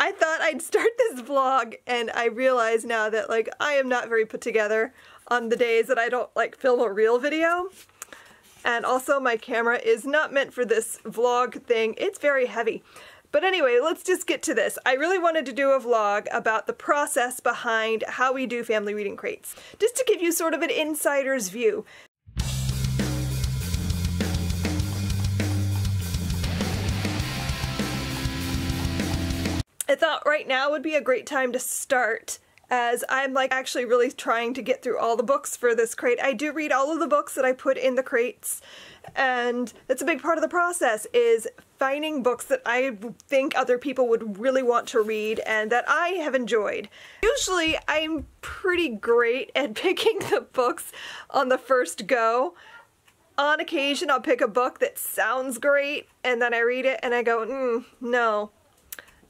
I thought I'd start this vlog, and I realize now that like I am not very put together on the days that I don't like film a real video. And also my camera is not meant for this vlog thing. It's very heavy. But anyway, let's just get to this. I really wanted to do a vlog about the process behind how we do family reading crates, just to give you sort of an insider's view. I thought right now would be a great time to start, as I'm like actually really trying to get through all the books for this crate. I do read all of the books that I put in the crates, and that's a big part of the process, is finding books that I think other people would really want to read and that I have enjoyed. Usually I'm pretty great at picking the books on the first go. On occasion I'll pick a book that sounds great and then I read it and I go, no.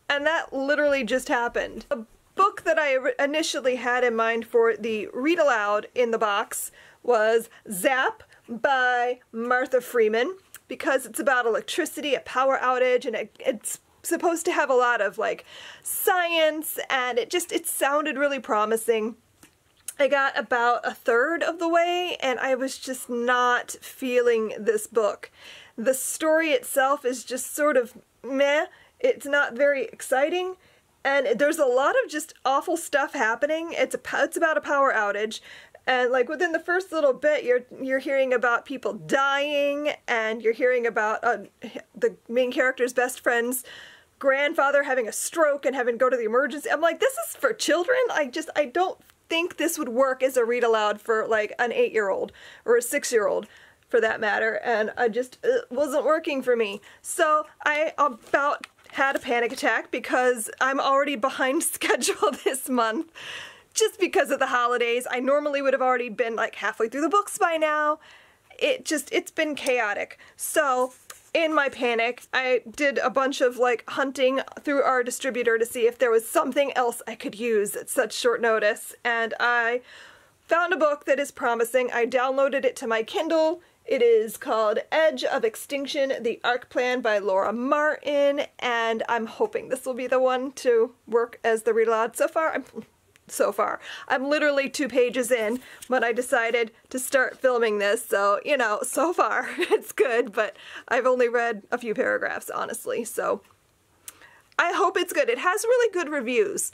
And that literally just happened. The book that I initially had in mind for the read aloud in the box was Zap by Martha Freeman, because it's about electricity, a power outage, and it's supposed to have a lot of like science, and it sounded really promising. I got about a third of the way and I was just not feeling this book. The story itself is just sort of meh. It's not very exciting, and there's a lot of just awful stuff happening. It's about a power outage, and like within the first little bit you're hearing about people dying, and you're hearing about the main character's best friend's grandfather having a stroke and having to go to the emergency. I'm like, this is for children? I don't think this would work as a read aloud for like an 8-year-old or a 6-year-old. For that matter, and it wasn't working for me. So I about had a panic attack because I'm already behind schedule this month just because of the holidays. I normally would have already been like halfway through the books by now. It's been chaotic. So in my panic, I did a bunch of like hunting through our distributor to see if there was something else I could use at such short notice, and I found a book that is promising. I downloaded it to my Kindle. It is called Edge of Extinction, The Arc Plan by Laura Martin, and I'm hoping this will be the one to work as the read aloud. So far, I'm literally 2 pages in when I decided to start filming this, so, you know, so far it's good, but I've only read a few paragraphs, honestly, so I hope it's good. It has really good reviews,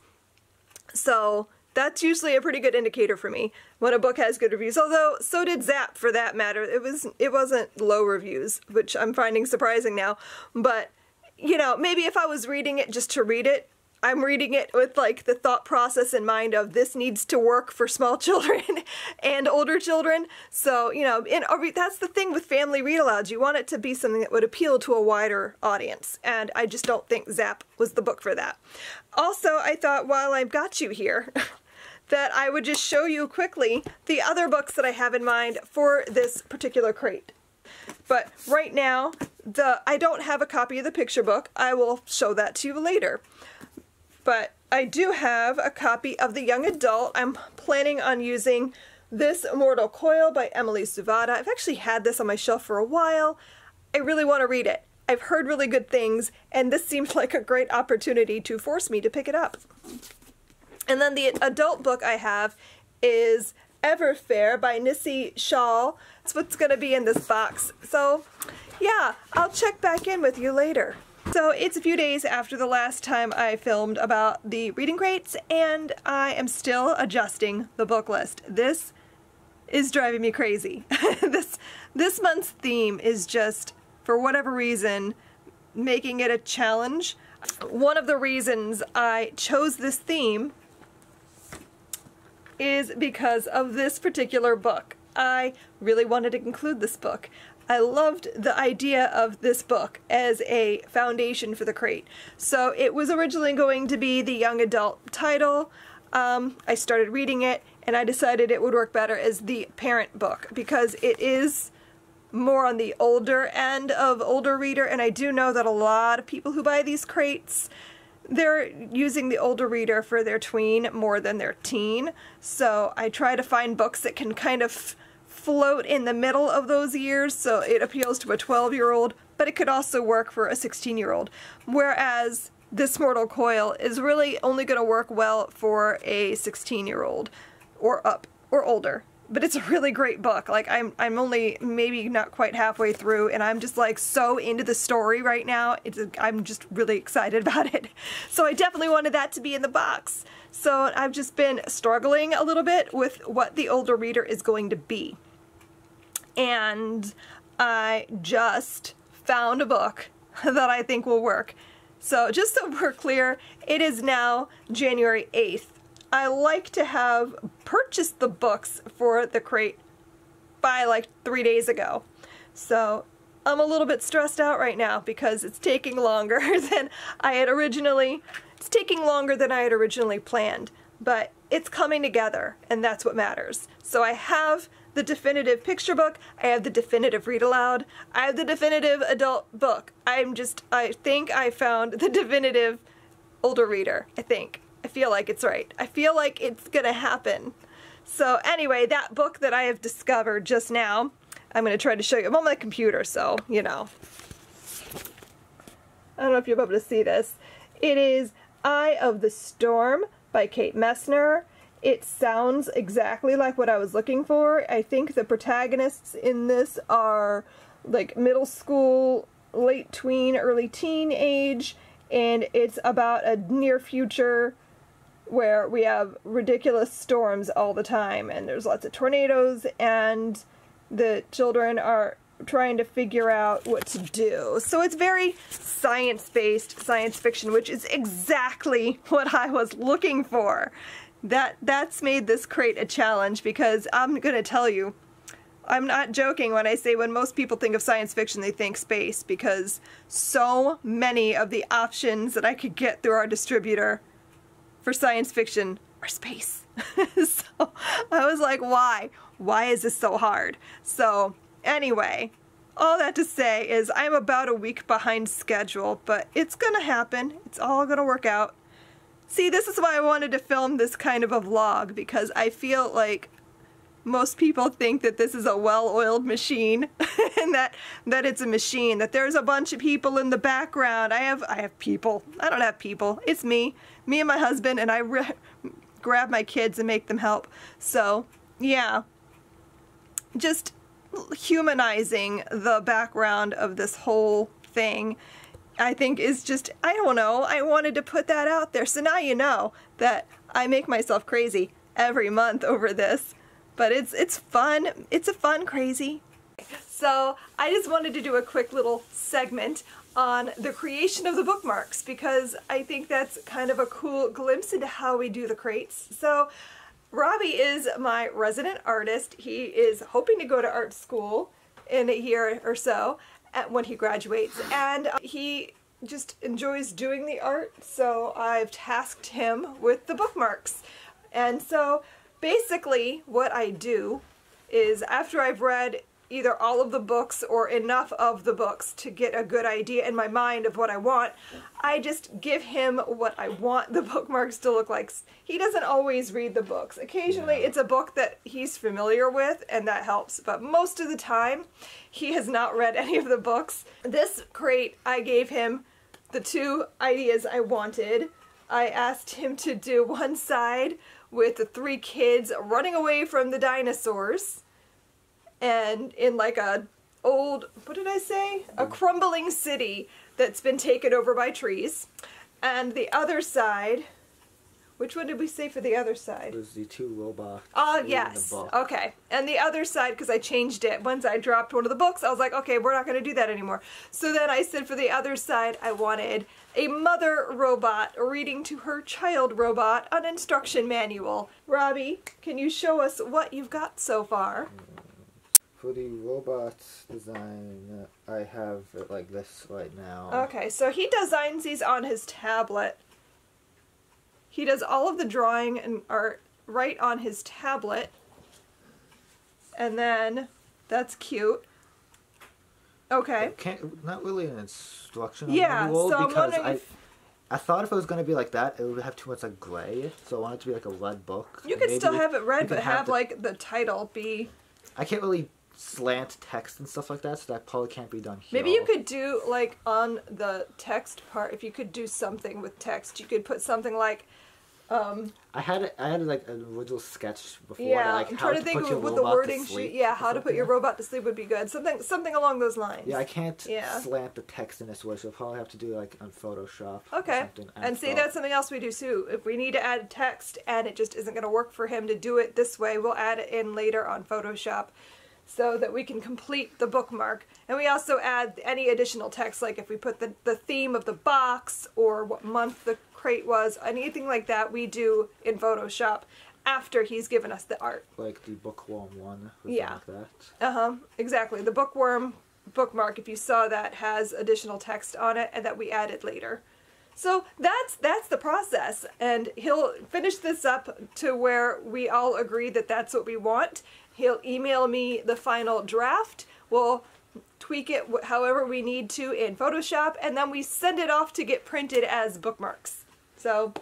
so that's usually a pretty good indicator for me when a book has good reviews, although so did Zap for that matter. It wasn't low reviews, which I'm finding surprising now, but you know, maybe if I was reading it just to read it, I'm reading it with like the thought process in mind of this needs to work for small children and older children. So, you know, that's the thing with family read alouds. You want it to be something that would appeal to a wider audience, and I just don't think Zap was the book for that. Also, I thought while I've got you here, that I would just show you quickly the other books that I have in mind for this particular crate. But right now, I don't have a copy of the picture book. I will show that to you later. But I do have a copy of the young adult. I'm planning on using this Immortal Coil by Emily Suvada. I've actually had this on my shelf for a while. I really want to read it. I've heard really good things, and this seems like a great opportunity to force me to pick it up. And then the adult book I have is Everfair by Nissi Shawl. That's what's going to be in this box. So yeah, I'll check back in with you later. So it's a few days after the last time I filmed about the reading crates, and I am still adjusting the book list. This is driving me crazy. This month's theme is just, for whatever reason, making it a challenge. One of the reasons I chose this theme is because of this particular book. I really wanted to include this book. I loved the idea of this book as a foundation for the crate. So it was originally going to be the young adult title. I started reading it and I decided it would work better as the parent book because it is more on the older end of older reader, and I do know that a lot of people who buy these crates, they're using the older reader for their tween more than their teen. So I try to find books that can kind of float in the middle of those years, so it appeals to a 12-year-old, but it could also work for a 16-year-old. Whereas This Mortal Coil is really only going to work well for a 16-year-old or up or older. But it's a really great book. Like, I'm only maybe not quite halfway through, and I'm just like so into the story right now. I'm just really excited about it. So I definitely wanted that to be in the box. So I've just been struggling a little bit with what the older reader is going to be. And I just found a book that I think will work. So just so we're clear, it is now January 8th. I like to have purchased the books for the crate by like 3 days ago. So I'm a little bit stressed out right now because it's taking longer than I had originally planned. But it's coming together, and that's what matters. So I have the definitive picture book, I have the definitive read aloud, I have the definitive adult book. I think I found the definitive older reader, I feel like it's right. I feel like it's gonna happen. So anyway, that book that I have discovered just now, I'm gonna try to show you. I'm on my computer, so, you know. I don't know if you'll be able to see this. It is Eye of the Storm by Kate Messner. It sounds exactly like what I was looking for. I think the protagonists in this are like middle school, late tween, early teen age, and it's about a near future where we have ridiculous storms all the time, and there's lots of tornadoes, and the children are trying to figure out what to do. So it's very science-based science fiction, which is exactly what I was looking for. That's made this crate a challenge, because I'm gonna tell you, I'm not joking when I say when most people think of science fiction, they think space, because so many of the options that I could get through our distributor for science fiction are space. So I was like, why? Why is this so hard? So anyway, all that to say is I'm about a week behind schedule, but it's gonna happen. It's all gonna work out. See, this is why I wanted to film this kind of a vlog, because I feel like most people think that this is a well-oiled machine and that it's a machine, that there's a bunch of people in the background. I have people. I don't have people. It's me and my husband, and I grab my kids and make them help. So, yeah. Just humanizing the background of this whole thing, I think, is just, I don't know, I wanted to put that out there. So now you know that I make myself crazy every month over this. But it's fun. It's a fun crazy. So I just wanted to do a quick little segment on the creation of the bookmarks, because I think that's kind of a cool glimpse into how we do the crates. So Robbie is my resident artist. He is hoping to go to art school in a year or so when he graduates, and he just enjoys doing the art, so I've tasked him with the bookmarks. And so basically what I do is, after I've read either all of the books or enough of the books to get a good idea in my mind of what I want, I just give him what I want the bookmarks to look like. He doesn't always read the books. Occasionally it's a book that he's familiar with, and that helps, but most of the time he has not read any of the books. This crate, I gave him the 2 ideas I wanted. I asked him to do one side with the 3 kids running away from the dinosaurs, and in like a old, what did I say? A crumbling city that's been taken over by trees. And the other side, which one did we say for the other side? It was the 2 robots. Oh, yes. Okay. And the other side, because I changed it. Once I dropped one of the books, I was like, okay, we're not going to do that anymore. So then I said for the other side, I wanted a mother robot reading to her child robot an instruction manual. Robbie, can you show us what you've got so far? For the robots design, I have it like this right now. Okay, so he designs these on his tablet. He does all of the drawing and art right on his tablet. And then, that's cute. Okay. Not really an instruction manual, so because I thought if it was going to be like that, it would have too much like gray. So I want it to be like a red book. You could still have it red, but have like the title be... I can't really slant text and stuff like that, so that probably can't be done here. Maybe you could do, like, on the text part, if you could do something with text, you could put something like, I had like an original sketch before. yeah, that, like, I'm how trying to think put your with the robot to wording sleep sheet. Yeah, or how to put something. your robot to sleep would be good. Something along those lines. Yeah, I can't Yeah. slant the text in this way, so I'll probably have to do like on Photoshop. Okay. Or something, And see, spell. that's something else we do too. If we need to add text and it just isn't going to work for him to do it this way, we'll add it in later on Photoshop so that we can complete the bookmark. And we also add any additional text, like if we put the theme of the box or what month the crate was, anything like that we do in Photoshop after he's given us the art. Like the bookworm one. Or Yeah. Like that. Exactly. The bookworm bookmark, if you saw that, has additional text on it and that we added later. So that's the process, and he'll finish this up to where we all agree that that's what we want. He'll email me the final draft. We'll tweak it however we need to in Photoshop, and then we send it off to get printed as bookmarks. So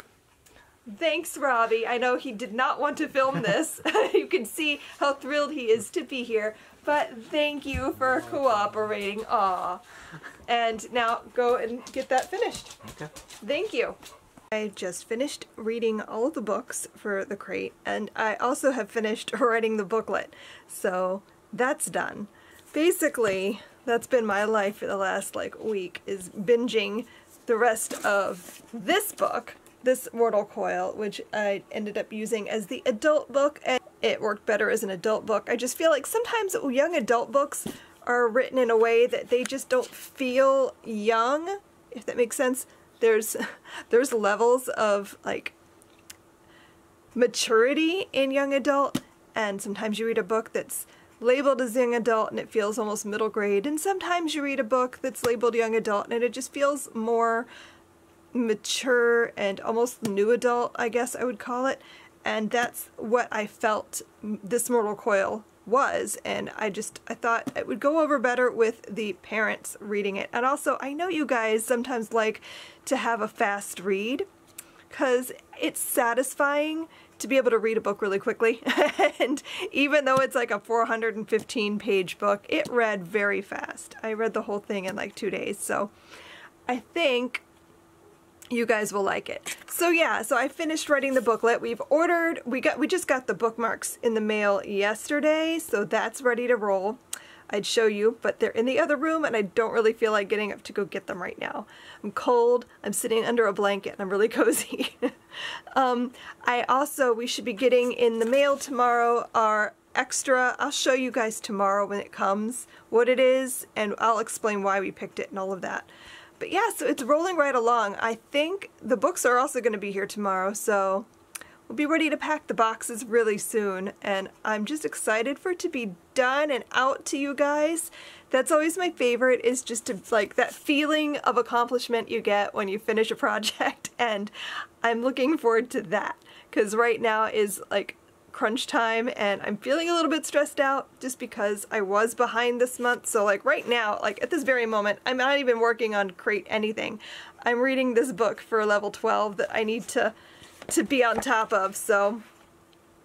thanks, Robbie. I know he did not want to film this. You can see how thrilled he is to be here. But thank you for cooperating. Aw. And now go and get that finished. Okay. Thank you. I just finished reading all of the books for the crate, and I also have finished writing the booklet. So that's done. Basically, that's been my life for the last week, is binging the rest of this book, this Mortal Coil, which I ended up using as the adult book, and it worked better as an adult book. I just feel like sometimes young adult books are written in a way that they just don't feel young, if that makes sense. There's levels of maturity in young adult, and sometimes you read a book that's labeled as young adult and it feels almost middle grade, and sometimes you read a book that's labeled young adult and it just feels more mature and almost new adult, I guess I would call it. And that's what I felt this Mortal Coil was, and I thought it would go over better with the parents reading it. And also, I know you guys sometimes like to have a fast read, because it's satisfying to be able to read a book really quickly. And even though it's like a 415-page book, it read very fast. I read the whole thing in 2 days, so I think you guys will like it. So yeah, so I finished writing the booklet. We just got the bookmarks in the mail yesterday, so that's ready to roll. I'd show you, but they're in the other room and I don't really feel like getting up to go get them right now. I'm cold, I'm sitting under a blanket, and I'm really cozy. We should be getting in the mail tomorrow our extra. I'll show you guys tomorrow when it comes what it is, and I'll explain why we picked it and all of that. But yeah, so it's rolling right along. I think the books are also going to be here tomorrow, so we'll be ready to pack the boxes really soon, and I'm just excited for it to be done and out to you guys. That's always my favorite, is just to, that feeling of accomplishment you get when you finish a project, and I'm looking forward to that, because right now is crunch time, and I'm feeling a little bit stressed out just because I was behind this month. So right now, at this very moment, I'm not even working on crate anything. I'm reading this book for level 12 that I need to be on top of, so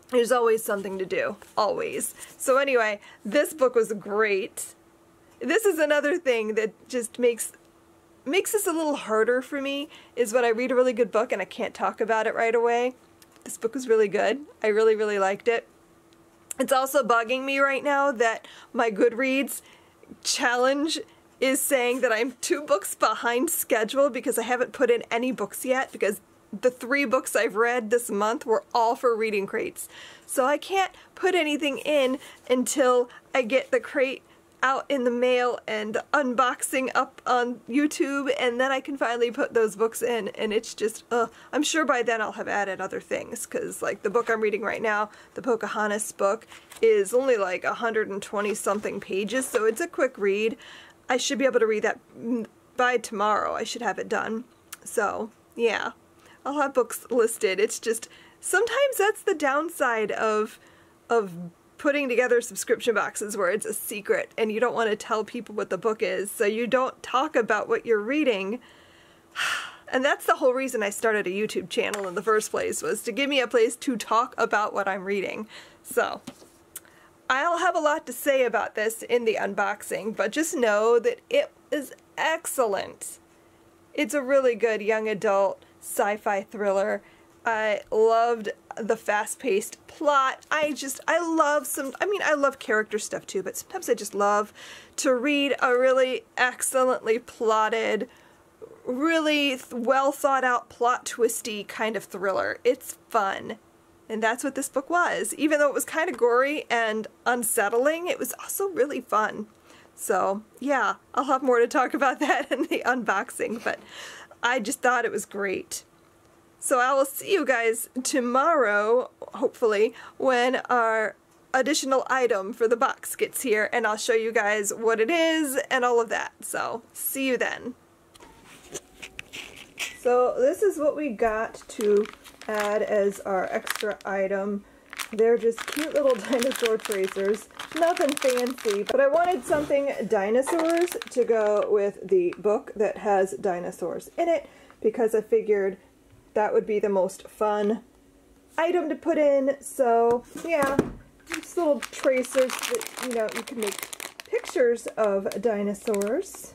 there's always something to do, always. So anyway, this book was great. This is another thing that just makes this a little harder for me, is when I read a really good book and I can't talk about it right away. This book was really good. I really, really liked it. It's also bugging me right now that my Goodreads challenge is saying that I'm 2 books behind schedule because I haven't put in any books yet, because the 3 books I've read this month were all for reading crates. So I can't put anything in until I get the crate out in the mail and unboxing up on YouTube, and then I can finally put those books in, and it's just, I'm sure by then I'll have added other things, because the book I'm reading right now, the Pocahontas book, is only 120 something pages, so it's a quick read. I should be able to read that by tomorrow. I should have it done. So yeah, I'll have books listed. It's just, sometimes that's the downside of putting together subscription boxes, where it's a secret and you don't want to tell people what the book is, so you don't talk about what you're reading. And that's the whole reason I started a YouTube channel in the first place, was to give me a place to talk about what I'm reading. So I'll have a lot to say about this in the unboxing, but just know that it is excellent. It's a really good young adult sci-fi thriller. I loved the fast-paced plot. I love character stuff too, but sometimes I just love to read a really excellently plotted, really well thought out, plot twisty kind of thriller. It's fun. And that's what this book was. Even though it was kind of gory and unsettling, it was also really fun. So yeah, I'll have more to talk about that in the unboxing, but I just thought it was great. So I will see you guys tomorrow, hopefully, when our additional item for the box gets here, and I'll show you guys what it is and all of that. So see you then. So this is what we got to add as our extra item. They're just cute little dinosaur tracers. Nothing fancy, but I wanted something dinosaurs to go with the book that has dinosaurs in it, because I figured that would be the most fun item to put in. So yeah, just little tracers that, you can make pictures of dinosaurs.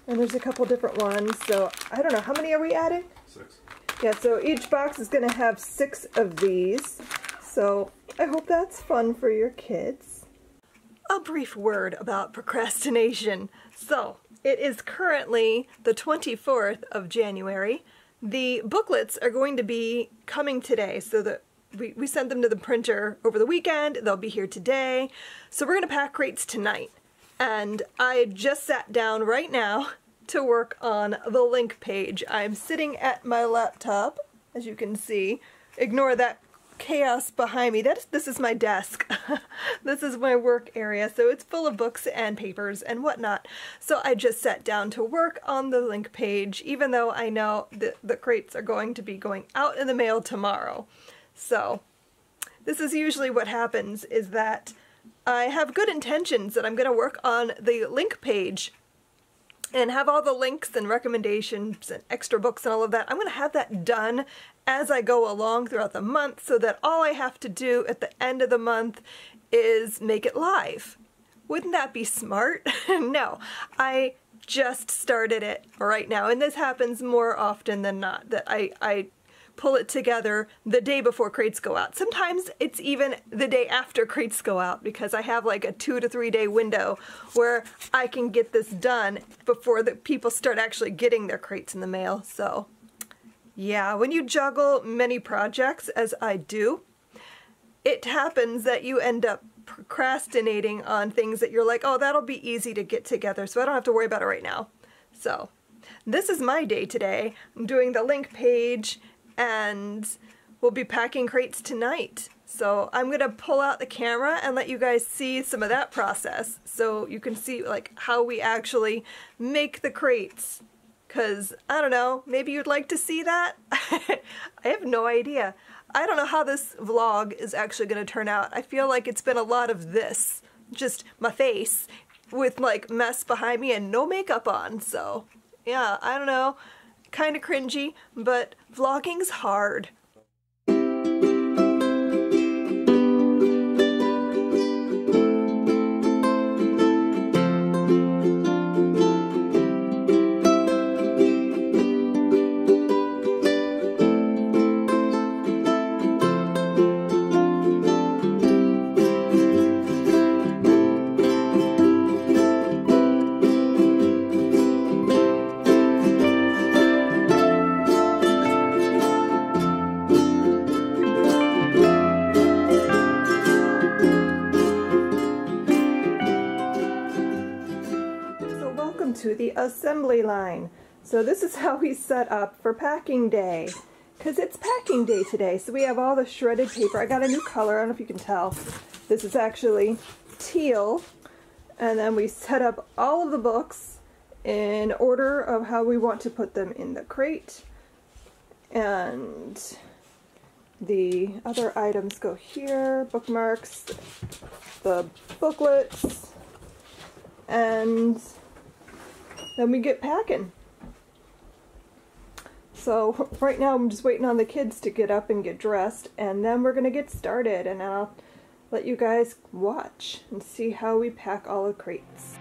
And there's a couple different ones, so I don't know, how many are we adding? 6. Yeah, so each box is going to have 6 of these. So I hope that's fun for your kids. A brief word about procrastination. So it is currently the 24th of January. The booklets are going to be coming today, so that we sent them to the printer over the weekend. They'll be here today. So we're going to pack crates tonight. And I just sat down right now to work on the link page. I'm sitting at my laptop, as you can see. Ignore that chaos behind me. This is my desk. This is my work area, so it's full of books and papers and whatnot. So I just sat down to work on the link page, even though I know that the crates are going to be going out in the mail tomorrow. So this is usually what happens, is that I have good intentions that I'm going to work on the link page and have all the links and recommendations and extra books and all of that. I'm going to have that done as I go along throughout the month, so that all I have to do at the end of the month is make it live. Wouldn't that be smart? No, I just started it right now, and this happens more often than not, that I pull it together the day before crates go out. Sometimes it's even the day after crates go out, because I have like a 2 to 3 day window where I can get this done before the people start actually getting their crates in the mail. So yeah, when you juggle many projects, as I do, it happens that you end up procrastinating on things that you're like, oh, that'll be easy to get together, so I don't have to worry about it right now. So this is my day today. I'm doing the link page, and we'll be packing crates tonight. So I'm gonna pull out the camera and let you guys see some of that process, so you can see like how we actually make the crates. Cause I don't know, maybe you'd like to see that? I have no idea. I don't know how this vlog is actually gonna turn out. I feel like it's been a lot of this, just my face with like mess behind me and no makeup on. So yeah, I don't know. Kind of cringy, but vlogging's hard. To the assembly line. So this is how we set up for packing day, because it's packing day today. So we have all the shredded paper. I got a new color, I don't know if you can tell. This is actually teal, and then we set up all of the books in order of how we want to put them in the crate, and the other items go here, bookmarks, the booklets, and then we get packing. So right now I'm just waiting on the kids to get up and get dressed, and then we're gonna get started, and I'll let you guys watch and see how we pack all the crates.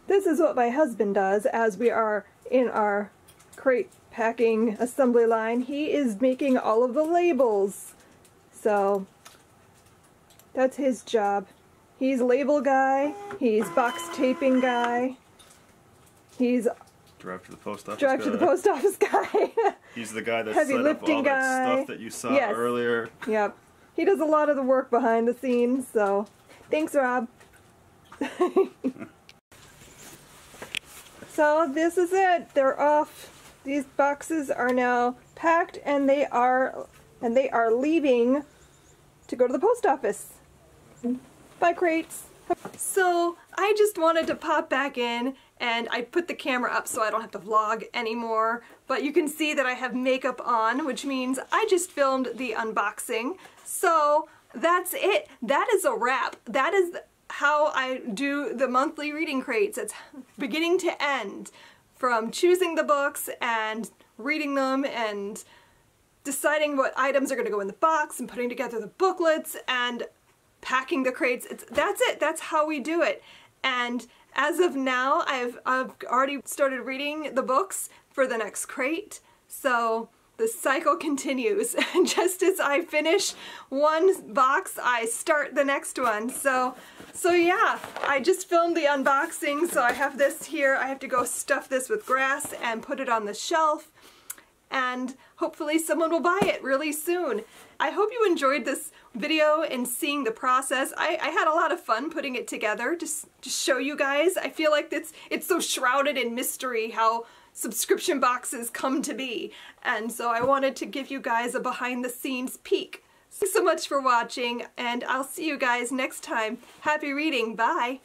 This is what my husband does as we are in our crate packing assembly line. He is making all of the labels. So that's his job. He's label guy, he's box taping guy, he's drive to the post office drive guy. to the post office guy. He's the guy that Heavy set up lifting all guy. that stuff that you saw Yes. earlier. Yep. He does a lot of the work behind the scenes, so thanks, Rob. So this is it. They're off. These boxes are now packed and they are leaving to go to the post office. Bye, crates. So I just wanted to pop back in, and I put the camera up so I don't have to vlog anymore, but you can see that I have makeup on, which means I just filmed the unboxing. So that's it. That is a wrap. That is how I do the monthly reading crates. It's beginning to end, from choosing the books and reading them and deciding what items are going to go in the box and putting together the booklets and packing the crates. That's it. That's how we do it. And as of now, I've already started reading the books for the next crate. So the cycle continues. And just as I finish one box, I start the next one. So yeah, I just filmed the unboxing, so I have this here. I have to go stuff this with grass and put it on the shelf, and hopefully someone will buy it really soon. I hope you enjoyed this video and seeing the process. I had a lot of fun putting it together to show you guys. I feel like it's so shrouded in mystery how subscription boxes come to be, and so I wanted to give you guys a behind the scenes peek. Thanks so much for watching, and I'll see you guys next time. Happy reading. Bye!